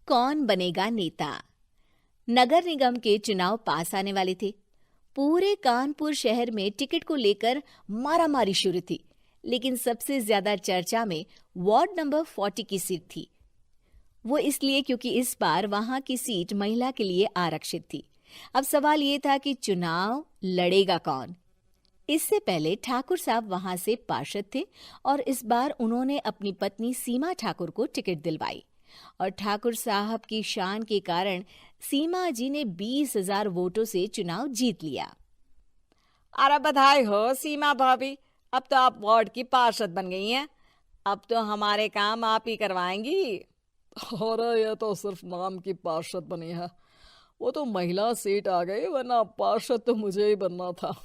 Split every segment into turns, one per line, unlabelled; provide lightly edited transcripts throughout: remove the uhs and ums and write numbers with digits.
कौन बनेगा नेता। नगर निगम के चुनाव पास आने वाले थे। पूरे कानपुर शहर में टिकट को लेकर मारामारी शुरू थी, लेकिन सबसे ज्यादा चर्चा में वार्ड नंबर 40 की सीट थी। वो इसलिए क्योंकि इस बार वहां की सीट महिला के लिए आरक्षित थी। अब सवाल ये था कि चुनाव लड़ेगा कौन। इससे पहले ठाकुर साहब वहां से पार्षद थे और इस बार उन्होंने अपनी पत्नी सीमा ठाकुर को टिकट दिलवाई और ठाकुर साहब की शान के कारण सीमा जी ने 20,000 वोटों से चुनाव जीत लिया।
अरे बधाई हो सीमा भाभी, अब तो आप वार्ड की पार्षद बन गई हैं। अब तो हमारे काम आप ही करवाएंगी।
अरे ये तो सिर्फ नाम की पार्षद बनी है, वो तो महिला सीट आ गई, वरना पार्षद तो मुझे ही बनना था।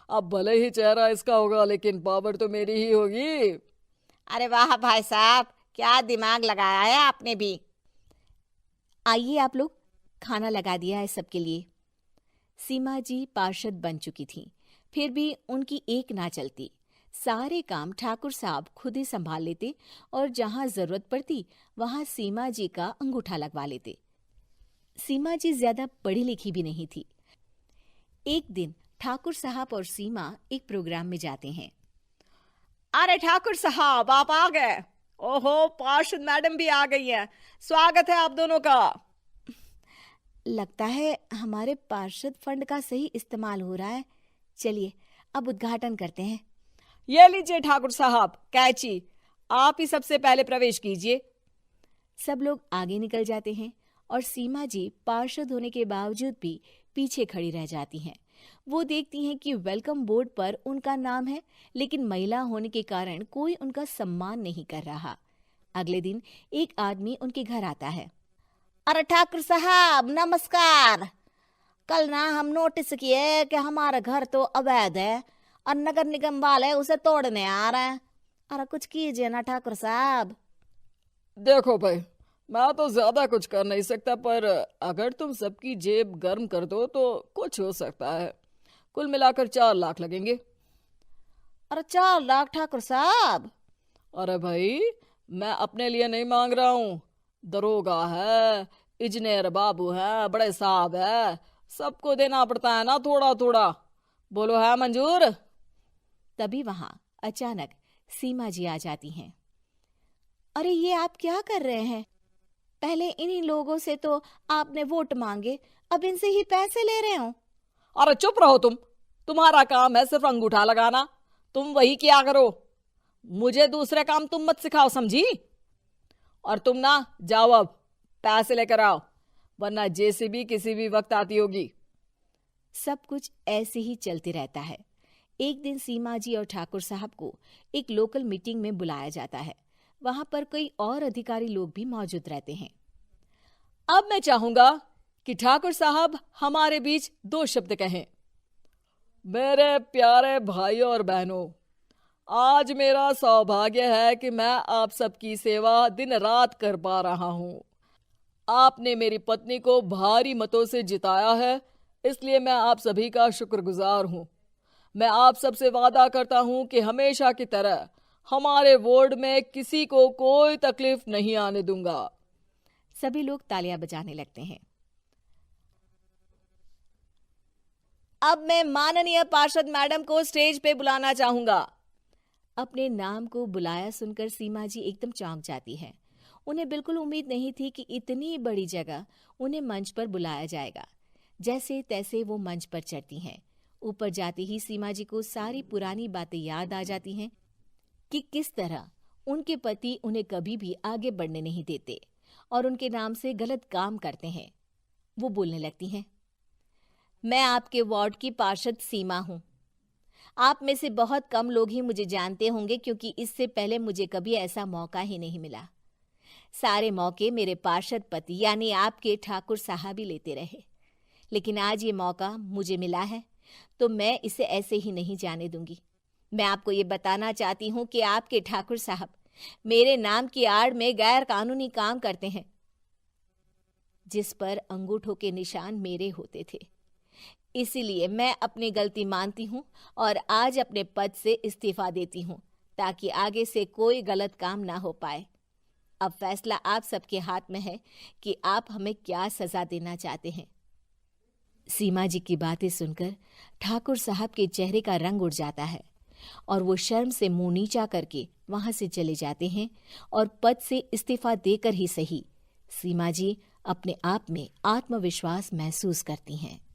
अब भले ही चेहरा इसका होगा, लेकिन पावर तो मेरी ही होगी।
अरे वाह भाई साहब, क्या दिमाग लगाया है आपने भी।
आइए आप लोग, खाना लगा दिया है सबके लिए। सीमा जी पार्षद बन चुकी थीं, फिर भी उनकी एक ना चलती। सारे काम ठाकुर साहब खुद ही संभाल लेते और जहां जरूरत पड़ती वहां सीमा जी का अंगूठा लगवा लेते। सीमा जी ज्यादा पढ़ी लिखी भी नहीं थी। एक दिन ठाकुर साहब और सीमा एक प्रोग्राम में जाते हैं।
अरे ठाकुर साहब, आप आ गए। ओहो, पार्षद मैडम भी आ गई है। स्वागत है आप दोनों का।
लगता है हमारे पार्षद फंड का सही इस्तेमाल हो रहा है। चलिए अब उद्घाटन करते हैं।
ये लीजिए ठाकुर साहब कैची, आप ही सबसे पहले प्रवेश कीजिए।
सब लोग आगे निकल जाते हैं और सीमा जी पार्षद होने के बावजूद भी पीछे खड़ी रह जाती हैं। वो देखती हैं कि वेलकम बोर्ड पर उनका नाम है, लेकिन महिला होने के कारण कोई उनका सम्मान नहीं कर रहा। अगले दिन एक आदमी उनके घर आता है।
अरे ठाकुर साहब नमस्कार। कल ना हम नोटिस किए कि हमारा घर तो अवैध है और नगर निगम वाले उसे तोड़ने आ रहे हैं। अरे कुछ कीजिए ना ठाकुर साहब।
देखो भाई, मैं तो ज्यादा कुछ कर नहीं सकता, पर अगर तुम सबकी जेब गर्म कर दो तो कुछ हो सकता है। कुल मिलाकर 4 लाख लगेंगे।
अरे 4 लाख ठाकुर साहब?
अरे भाई, मैं अपने लिए नहीं मांग रहा हूँ। दरोगा है, इंजीनियर बाबू है, बड़े साहब है, सबको देना पड़ता है ना थोड़ा थोड़ा। बोलो है मंजूर?
तभी वहां अचानक सीमा जी आ जाती हैं। अरे ये आप क्या कर रहे हैं? पहले इन्हीं लोगों से तो आपने वोट मांगे, अब इनसे ही पैसे ले रहे हो।
अरे चुप रहो तुम, तुम्हारा काम है सिर्फ अंगूठा लगाना, तुम वही किया करो। मुझे दूसरे काम तुम मत सिखाओ, समझी? और तुम ना जाओ, अब पैसे लेकर आओ, वरना जेसीबी किसी भी वक्त आती होगी।
सब कुछ ऐसे ही चलते रहता है। एक दिन सीमा जी और ठाकुर साहब को एक लोकल मीटिंग में बुलाया जाता है। वहां पर कई और अधिकारी लोग भी मौजूद रहते हैं।
अब मैं चाहूंगा कि ठाकुर साहब हमारे बीच 2 शब्द कहें। मेरे प्यारे भाइयों और बहनों, आज मेरा सौभाग्य है कि मैं आप सबकी सेवा दिन रात कर पा रहा हूं। आपने मेरी पत्नी को भारी मतों से जिताया है, इसलिए मैं आप सभी का शुक्रगुजार हूं। मैं आप सबसे वादा करता हूं कि हमेशा की तरह हमारे वार्ड में किसी को कोई तकलीफ नहीं आने दूंगा।
सभी लोग तालियां बजाने लगते हैं।
अब मैं माननीय पार्षद मैडम को स्टेज पे बुलाना चाहूंगा।
अपने नाम को बुलाया सुनकर सीमा जी एकदम चौंक जाती है। उन्हें बिल्कुल उम्मीद नहीं थी कि इतनी बड़ी जगह उन्हें मंच पर बुलाया जाएगा। जैसे तैसे वो मंच पर चढ़ती हैं। ऊपर जाते ही सीमा जी को सारी पुरानी बातें याद आ जाती हैं कि किस तरह उनके पति उन्हें कभी भी आगे बढ़ने नहीं देते और उनके नाम से गलत काम करते हैं। वो बोलने लगती हैं। मैं आपके वार्ड की पार्षद सीमा हूं। आप में से बहुत कम लोग ही मुझे जानते होंगे, क्योंकि इससे पहले मुझे कभी ऐसा मौका ही नहीं मिला। सारे मौके मेरे पार्षद पति यानी आपके ठाकुर साहब ही लेते रहे, लेकिन आज ये मौका मुझे मिला है तो मैं इसे ऐसे ही नहीं जाने दूंगी। मैं आपको ये बताना चाहती हूँ कि आपके ठाकुर साहब मेरे नाम की आड़ में गैर कानूनी काम करते हैं, जिस पर अंगूठों के निशान मेरे होते थे। इसीलिए मैं अपनी गलती मानती हूँ और आज अपने पद से इस्तीफा देती हूँ, ताकि आगे से कोई गलत काम ना हो पाए। अब फैसला आप सबके हाथ में है कि आप हमें क्या सजा देना चाहते हैं। सीमा जी की बातें सुनकर ठाकुर साहब के चेहरे का रंग उड़ जाता है और वो शर्म से मुंह नीचा करके वहां से चले जाते हैं और पद से इस्तीफा देकर ही सही सीमा जी अपने आप में आत्मविश्वास महसूस करती हैं।